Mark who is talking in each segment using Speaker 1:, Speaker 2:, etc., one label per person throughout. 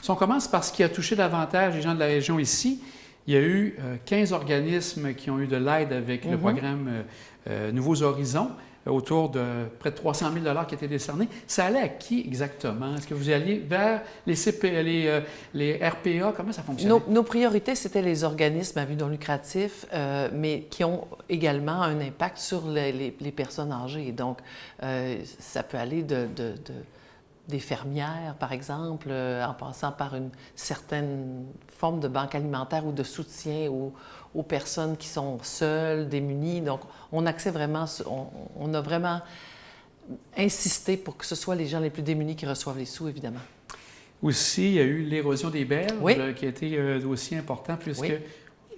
Speaker 1: Si on commence par ce qui a touché davantage les gens de la région ici, il y a eu 15 organismes qui ont eu de l'aide avec le programme Nouveaux Horizons, autour de près de 300 000 $ qui étaient décernés. Ça allait à qui exactement? Est-ce que vous alliez vers les RPA? Comment ça fonctionnait?
Speaker 2: Nos priorités, c'était les organismes à but non lucratif, mais qui ont également un impact sur les personnes âgées. Donc, ça peut aller des fermières, par exemple, en passant par une certaine forme de banque alimentaire ou de soutien aux personnes qui sont seules, démunies. Donc, on a vraiment insisté pour que ce soit les gens les plus démunis qui reçoivent les sous, évidemment.
Speaker 1: Aussi, il y a eu l'érosion des berges,
Speaker 2: oui.
Speaker 1: Qui a été un dossier important, puisque
Speaker 2: oui.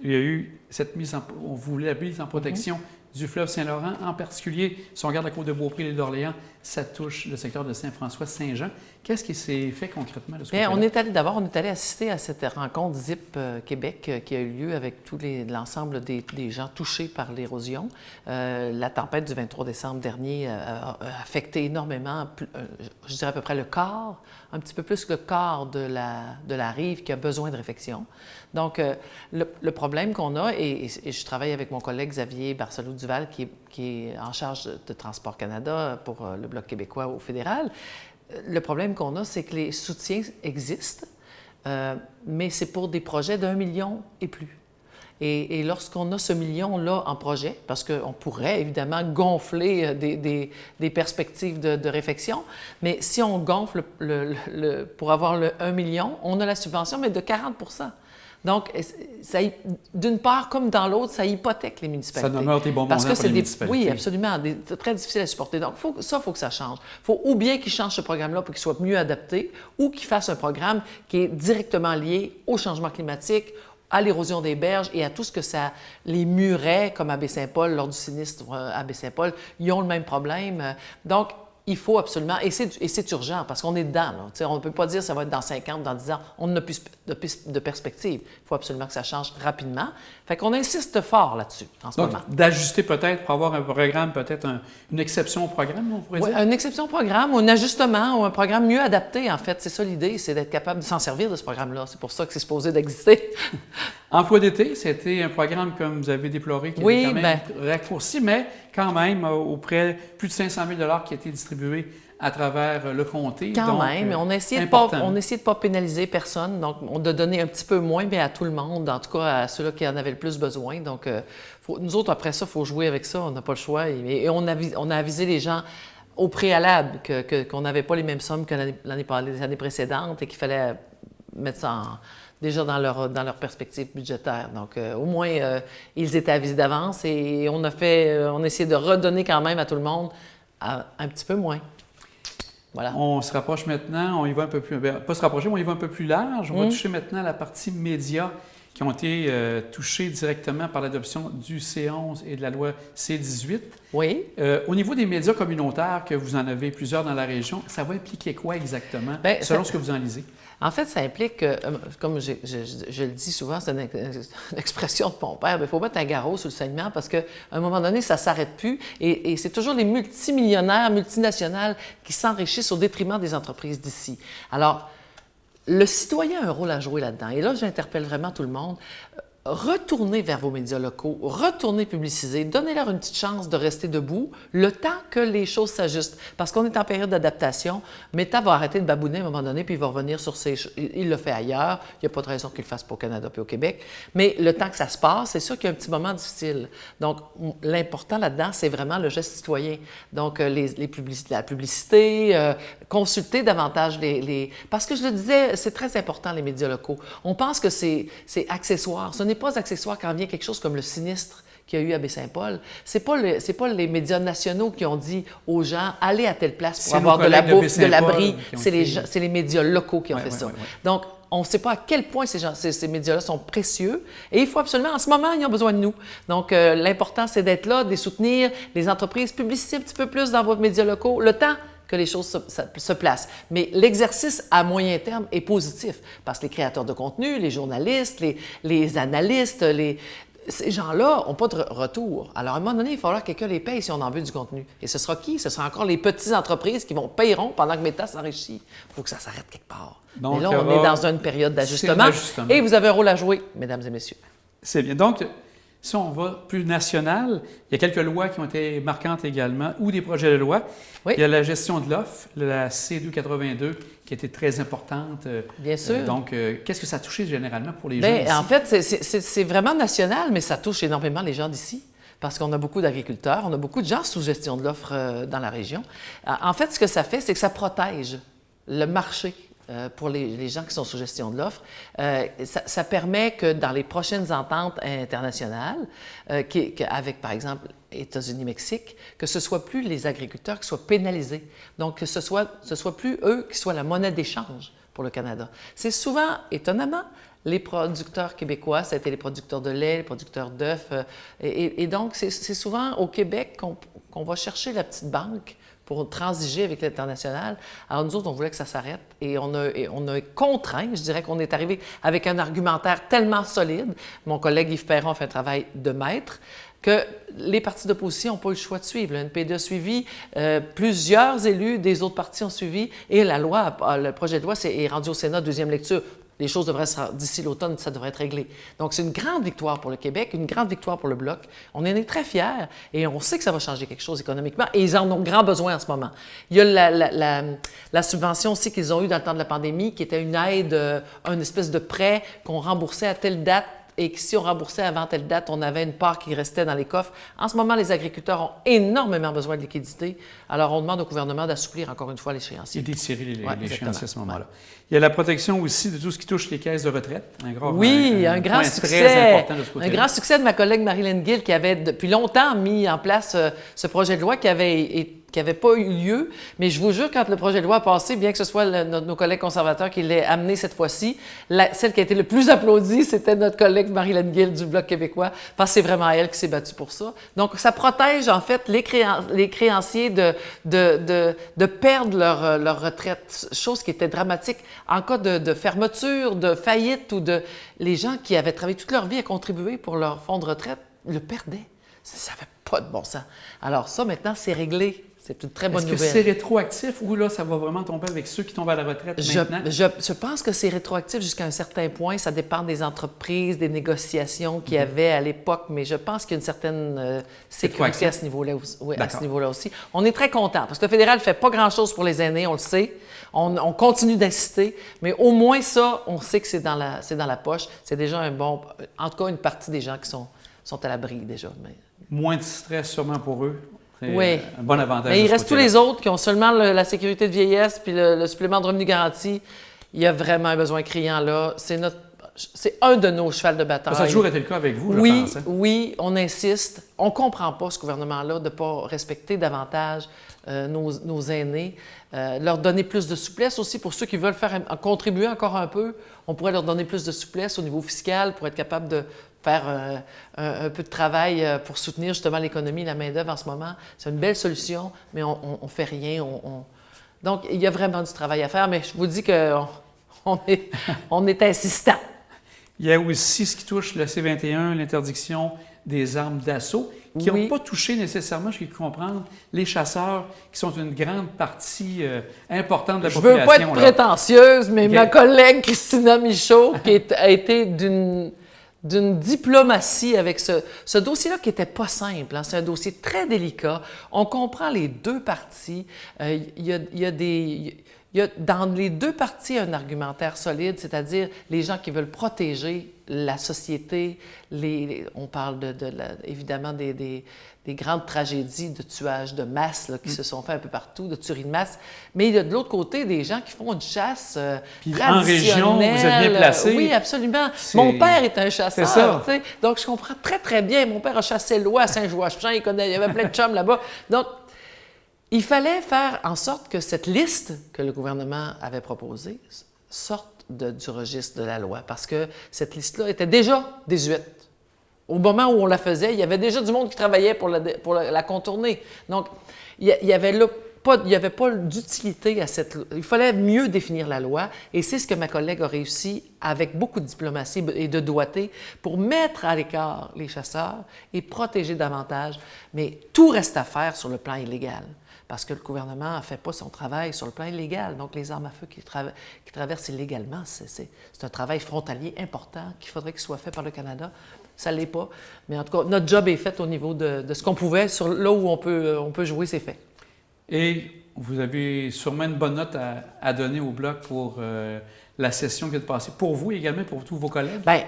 Speaker 1: il y a eu cette on voulait la mise en protection du fleuve Saint-Laurent, en particulier, si on regarde la côte de Beaupré et l'île d'Orléans, ça touche le secteur de Saint-François-Saint-Jean. Qu'est-ce qui s'est fait concrètement de ce côté-là?
Speaker 2: On est allé assister à cette rencontre ZIP Québec qui a eu lieu avec l'ensemble des gens touchés par l'érosion. La tempête du 23 décembre dernier a affecté énormément, je dirais à peu près le quart, un petit peu plus que le quart de la rive qui a besoin de réfection. Donc, le problème qu'on a, et je travaille avec mon collègue Xavier Barcelot-Duval, qui est en charge de Transport Canada pour le Bloc québécois au fédéral, le problème qu'on a, c'est que les soutiens existent, mais c'est pour des projets d'1 million et plus. Et lorsqu'on a ce million-là en projet, parce qu'on pourrait évidemment gonfler des perspectives de réfection, mais si on gonfle pour avoir le 1 million, on a la subvention, mais de 40 %. Donc, d'une part comme dans l'autre, ça hypothèque les municipalités.
Speaker 1: Ça demeure des bons moments pour les municipalités.
Speaker 2: Oui, absolument. C'est très difficile à supporter. Donc, il faut que ça change. Il faut ou bien qu'ils changent ce programme-là pour qu'il soit mieux adapté, ou qu'ils fassent un programme qui est directement lié au changement climatique, à l'érosion des berges et à tout ce que ça... Les murets, comme à Baie-Saint-Paul, lors du sinistre à Baie-Saint-Paul, ils ont le même problème. Donc, il faut absolument... Et c'est urgent, parce qu'on est dedans. Là. On ne peut pas dire que ça va être dans 5 ans, dans 10 ans. On n'a plus de perspective. Il faut absolument que ça change rapidement. Fait qu'on insiste fort là-dessus, en ce moment.
Speaker 1: D'ajuster peut-être pour avoir un programme, peut-être une exception au programme, on pourrait dire?
Speaker 2: Une exception au programme, ou un ajustement, ou un programme mieux adapté, en fait. C'est ça l'idée, c'est d'être capable de s'en servir de ce programme-là. C'est pour ça que c'est supposé d'exister.
Speaker 1: Emploi d'été, c'était un programme, comme vous avez déploré, qui était quand même raccourci, mais quand même, auprès plus de 500 000 $ qui a été distribué à travers le comté.
Speaker 2: Quand même, on a essayé de pas pénaliser personne, donc on a donné un petit peu moins, mais à tout le monde, en tout cas à ceux-là qui en avaient le plus besoin. Donc, nous autres, après ça, il faut jouer avec ça, on n'a pas le choix. Et on a avisé les gens au préalable qu'on n'avait pas les mêmes sommes que les années précédentes et qu'il fallait mettre ça déjà dans leur perspective budgétaire. Donc, au moins, ils étaient avisés d'avance et on a essayé de redonner quand même à tout le monde un petit peu moins. Voilà.
Speaker 1: On se rapproche maintenant, on y va un peu plus... pas se rapprocher, mais on y va un peu plus large. On va toucher maintenant la partie médias qui ont été touchés directement par l'adoption du C11 et de la loi C18.
Speaker 2: Oui.
Speaker 1: Au niveau des médias communautaires, que vous en avez plusieurs dans la région, ça va impliquer quoi exactement, selon ce que vous en lisez?
Speaker 2: En fait, ça implique, comme je le dis souvent, c'est une expression de mon père, mais il faut mettre un garrot sur le saignement parce qu'à un moment donné, ça ne s'arrête plus. Et c'est toujours les multimillionnaires, multinationales qui s'enrichissent au détriment des entreprises d'ici. Alors, le citoyen a un rôle à jouer là-dedans. Et là, j'interpelle vraiment tout le monde. Retournez vers vos médias locaux, retournez publiciser, donnez-leur une petite chance de rester debout le temps que les choses s'ajustent. Parce qu'on est en période d'adaptation. Meta va arrêter de babouner à un moment donné, puis il va revenir sur ses... Il le fait ailleurs. Il n'y a pas de raison qu'il le fasse pas au Canada puis au Québec. Mais le temps que ça se passe, c'est sûr qu'il y a un petit moment difficile. Donc, l'important là-dedans, c'est vraiment le geste citoyen. Donc, la publicité, consulter davantage Parce que je le disais, c'est très important, les médias locaux. On pense que c'est accessoire. Ce n'est pas accessoire quand vient quelque chose comme le sinistre qu'il y a eu à Baie-Saint-Paul. C'est pas les médias nationaux qui ont dit aux gens « Allez à telle place pour avoir de la bouffe, de l'abri ». C'est les médias locaux qui ont fait ça. Donc, on ne sait pas à quel point ces médias-là sont précieux et il faut absolument, en ce moment, ils ont besoin de nous. Donc, l'important, c'est d'être là, de les soutenir. Les entreprises, publicitez un petit peu plus dans vos médias locaux. Le temps que les choses se placent. Mais l'exercice à moyen terme est positif parce que les créateurs de contenu, les journalistes, les analystes, ces gens-là n'ont pas de retour. Alors, à un moment donné, il va falloir que quelqu'un les paye si on en veut du contenu. Et ce sera qui? Ce sera encore les petites entreprises qui paieront pendant que Meta s'enrichit. Il faut que ça s'arrête quelque part.
Speaker 1: Donc,
Speaker 2: mais là, on est dans une période d'ajustement. Et vous avez un rôle à jouer, mesdames et messieurs.
Speaker 1: C'est bien. Donc, si on va plus national, il y a quelques lois qui ont été marquantes également, ou des projets de loi.
Speaker 2: Oui.
Speaker 1: Il y a la gestion de l'offre, la C282, qui était très importante.
Speaker 2: Bien sûr.
Speaker 1: Donc, qu'est-ce que ça a touché généralement pour les
Speaker 2: Bien,
Speaker 1: gens ici?
Speaker 2: en fait, c'est vraiment national, mais ça touche énormément les gens d'ici. Parce qu'on a beaucoup d'agriculteurs, on a beaucoup de gens sous gestion de l'offre dans la région. En fait, ce que ça fait, c'est que ça protège le marché pour les gens qui sont sous gestion de l'offre. Ça permet que dans les prochaines ententes internationales, avec, par exemple, États-Unis-Mexique, que ce ne soit plus les agriculteurs qui soient pénalisés. Donc, que ce soit plus eux qui soient la monnaie d'échange pour le Canada. C'est souvent, étonnamment, les producteurs québécois, ça a été les producteurs de lait, les producteurs d'œufs. Et donc, c'est souvent au Québec qu'on va chercher la petite banque pour transiger avec l'international. Alors, nous autres, on voulait que ça s'arrête et on a contraint, je dirais qu'on est arrivé avec un argumentaire tellement solide. Mon collègue Yves Perron a fait un travail de maître que les partis d'opposition n'ont pas eu le choix de suivre. Le NPD a suivi, plusieurs élus des autres partis ont suivi et le projet de loi est rendu au Sénat, deuxième lecture. Les choses devraient d'ici l'automne, ça devrait être réglé. Donc, c'est une grande victoire pour le Québec, une grande victoire pour le Bloc. On en est très fiers et on sait que ça va changer quelque chose économiquement et ils en ont grand besoin en ce moment. Il y a la subvention aussi qu'ils ont eue dans le temps de la pandémie, qui était une aide, une espèce de prêt qu'on remboursait à telle date et que si on remboursait avant telle date, on avait une part qui restait dans les coffres. En ce moment, les agriculteurs ont énormément besoin de liquidités. Alors, on demande au gouvernement d'assouplir encore une fois l'échéancier.
Speaker 1: Et d'étirer l'échéancier à ce moment-là. Il y a la protection aussi de tout ce qui touche les caisses de retraite. Un
Speaker 2: grand succès. Très important de ce côté-là. Un grand succès de ma collègue Marilyn Gill qui avait depuis longtemps mis en place ce projet de loi qui n'avait pas eu lieu. Mais je vous jure, quand le projet de loi a passé, bien que ce soit nos collègues conservateurs qui l'aient amené cette fois-ci, celle qui a été le plus applaudie, c'était notre collègue Marilyn Gill du Bloc québécois, parce que c'est vraiment elle qui s'est battue pour ça. Donc, ça protège, en fait, les créanciers de perdre leur retraite, chose qui était dramatique. En cas de fermeture, de faillite ou les gens qui avaient travaillé toute leur vie à contribuer pour leur fonds de retraite le perdaient. Ça n'avait pas de bon sens. Alors ça, maintenant, c'est réglé. C'est une très bonne nouvelle.
Speaker 1: Est-ce que c'est rétroactif ou là, ça va vraiment tomber avec ceux qui tombent à la retraite maintenant?
Speaker 2: Je pense que c'est rétroactif jusqu'à un certain point. Ça dépend des entreprises, des négociations qu'il y avait à l'époque, mais je pense qu'il y a une certaine sécurité à ce niveau-là aussi. On est très contents parce que le fédéral ne fait pas grand-chose pour les aînés, on le sait. On continue d'insister, mais au moins ça, on sait que c'est dans la poche. C'est déjà en tout cas, une partie des gens qui sont à l'abri déjà. Mais...
Speaker 1: Moins de stress sûrement pour eux.
Speaker 2: Oui.
Speaker 1: Un bon avantage.
Speaker 2: Mais il reste tous les autres qui ont seulement la sécurité de vieillesse puis le supplément de revenu garanti. Il y a vraiment un besoin criant là. C'est un de nos chevals de bataille.
Speaker 1: Ça a toujours été le cas avec vous, je pense.
Speaker 2: Oui, on insiste. On ne comprend pas, ce gouvernement-là, de ne pas respecter davantage nos aînés. Leur donner plus de souplesse aussi pour ceux qui veulent contribuer encore un peu. On pourrait leur donner plus de souplesse au niveau fiscal pour être capable de faire un peu de travail pour soutenir justement l'économie, la main-d'œuvre en ce moment. C'est une belle solution, mais on ne fait rien. Donc, il y a vraiment du travail à faire, mais je vous dis qu'on est insistant.
Speaker 1: Il y a aussi ce qui touche le C-21, l'interdiction des armes d'assaut, qui n'ont pas touché nécessairement, je peux comprendre, les chasseurs, qui sont une grande partie importante de la population.
Speaker 2: Je ne veux pas être prétentieuse, mais ma collègue Christina Michaud, qui a été d'une diplomatie avec ce dossier-là qui n'était pas simple. Hein. C'est un dossier très délicat. On comprend les deux parties. Il y a dans les deux parties un argumentaire solide, c'est-à-dire les gens qui veulent protéger la société. On parle évidemment des grandes tragédies de tuage de masse là, qui se sont fait un peu partout, de tuerie de masse. Mais il y a de l'autre côté des gens qui font une chasse traditionnelle.
Speaker 1: En région, vous êtes bien placé.
Speaker 2: Oui, absolument. Mon père est un chasseur.
Speaker 1: C'est ça.
Speaker 2: Donc, je comprends très, très bien. Mon père a chassé l'oie à Saint-Jouachan. Il y avait plein de chums là-bas. Donc, il fallait faire en sorte que cette liste que le gouvernement avait proposée sorte du registre de la loi, parce que cette liste-là était déjà désuète. Au moment où on la faisait, il y avait déjà du monde qui travaillait pour la contourner. Donc, il y avait là il n'y avait pas d'utilité à cette loi. Il fallait mieux définir la loi et c'est ce que ma collègue a réussi avec beaucoup de diplomatie et de doigté pour mettre à l'écart les chasseurs et protéger davantage. Mais tout reste à faire sur le plan illégal parce que le gouvernement ne fait pas son travail sur le plan illégal. Donc, les armes à feu qui traversent illégalement, c'est un travail frontalier important qu'il faudrait qu'il soit fait par le Canada. Ça ne l'est pas. Mais en tout cas, notre job est fait au niveau de ce qu'on pouvait, sur là où on peut jouer, c'est fait.
Speaker 1: Et vous avez sûrement une bonne note à donner au Bloc pour la session qui vient de passer. Pour vous également, pour tous vos collègues?
Speaker 2: Bien,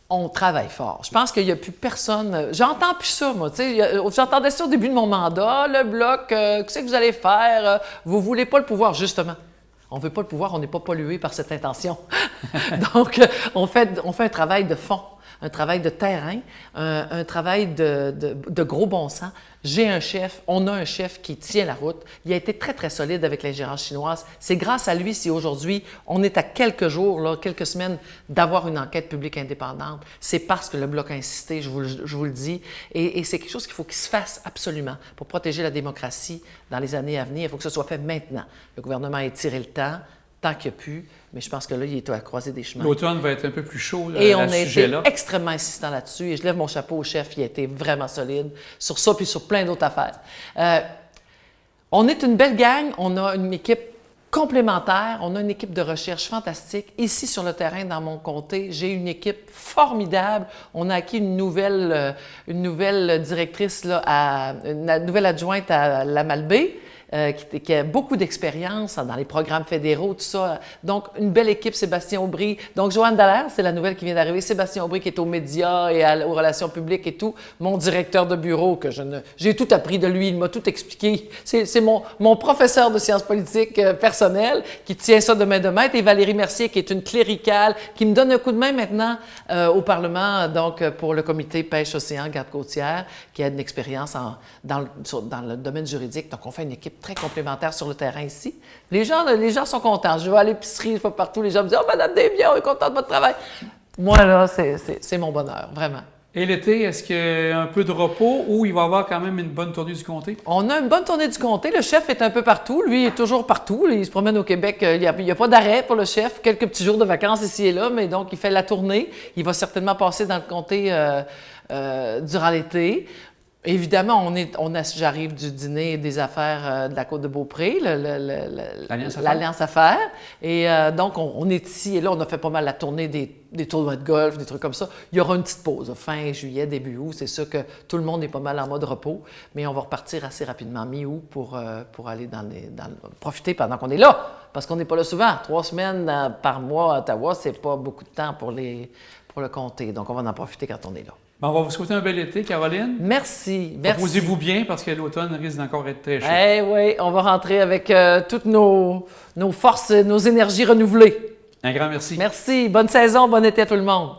Speaker 2: on travaille fort. Je pense qu'il n'y a plus personne... J'entends plus ça, moi. J'entendais ça au début de mon mandat. Le Bloc, qu'est-ce que vous allez faire? Vous ne voulez pas le pouvoir, justement. On ne veut pas le pouvoir, on n'est pas pollué par cette intention. Donc, on fait un travail de fond, un travail de terrain, un travail de gros bon sens. On a un chef qui tient la route. Il a été très, très solide avec l'ingérence chinoise. C'est grâce à lui si aujourd'hui, on est à quelques jours, là, quelques semaines d'avoir une enquête publique indépendante. C'est parce que le Bloc a insisté, je vous le dis. Et c'est quelque chose qu'il faut qu'il se fasse absolument pour protéger la démocratie dans les années à venir. Il faut que ce soit fait maintenant. Le gouvernement a étiré le temps, tant qu'il n'y a plus. Mais je pense que là, il est à croiser des chemins.
Speaker 1: L'automne va être un peu plus chaud à
Speaker 2: et on
Speaker 1: ce
Speaker 2: a été
Speaker 1: sujet-là.
Speaker 2: extrêmement insistant là-dessus. Et je lève mon chapeau au chef, il a été vraiment solide sur ça puis sur plein d'autres affaires. On est une belle gang, on a une équipe complémentaire, on a une équipe de recherche fantastique. Ici, sur le terrain, dans mon comté, j'ai une équipe formidable. On a acquis une nouvelle directrice, là, une nouvelle adjointe à la Malbaie. Qui a beaucoup d'expérience dans les programmes fédéraux, tout ça. Donc, une belle équipe, Sébastien Aubry. Donc, Joanne Dallaire, c'est la nouvelle qui vient d'arriver. Sébastien Aubry qui est aux médias et aux relations publiques et tout. Mon directeur de bureau, j'ai tout appris de lui, il m'a tout expliqué. C'est mon professeur de sciences politiques personnelles qui tient ça de main de maître. Et Valérie Mercier, qui est une cléricale, qui me donne un coup de main maintenant au Parlement, donc pour le comité pêche-océan, garde côtière, qui a une expérience dans le domaine juridique. Donc, on fait une équipe très complémentaire sur le terrain ici. Les gens sont contents. Je vais à l'épicerie, je vais partout, les gens me disent « Oh, Madame Desbiens, on est content de votre travail. » Moi, là, c'est mon bonheur, vraiment.
Speaker 1: Et l'été, est-ce qu'il y a un peu de repos ou il va y avoir quand même une bonne tournée du comté?
Speaker 2: On a une bonne tournée du comté. Le chef est un peu partout. Lui, il est toujours partout. Il se promène au Québec. Il n'y a pas d'arrêt pour le chef. Quelques petits jours de vacances ici et là, mais donc, il fait la tournée. Il va certainement passer dans le comté durant l'été. Évidemment, j'arrive du dîner des affaires de la Côte-de-Beaupré, l'Alliance Affaires. Et donc, on est ici et là, on a fait pas mal la tournée des tournois de golf, des trucs comme ça. Il y aura une petite pause, fin juillet, début août. C'est sûr que tout le monde est pas mal en mode repos, mais on va repartir assez rapidement, mi-août, pour aller profiter pendant qu'on est là. Parce qu'on n'est pas là souvent. 3 semaines par mois à Ottawa, c'est pas beaucoup de temps pour le comté. Donc, on va en profiter quand on est là.
Speaker 1: Bon, on va vous souhaiter un bel été, Caroline.
Speaker 2: Merci.
Speaker 1: Reposez-vous bien parce que l'automne risque d'encore être très chaud.
Speaker 2: Eh oui, on va rentrer avec toutes nos forces, nos énergies renouvelées.
Speaker 1: Un grand merci.
Speaker 2: Merci. Bonne saison, bon été à tout le monde.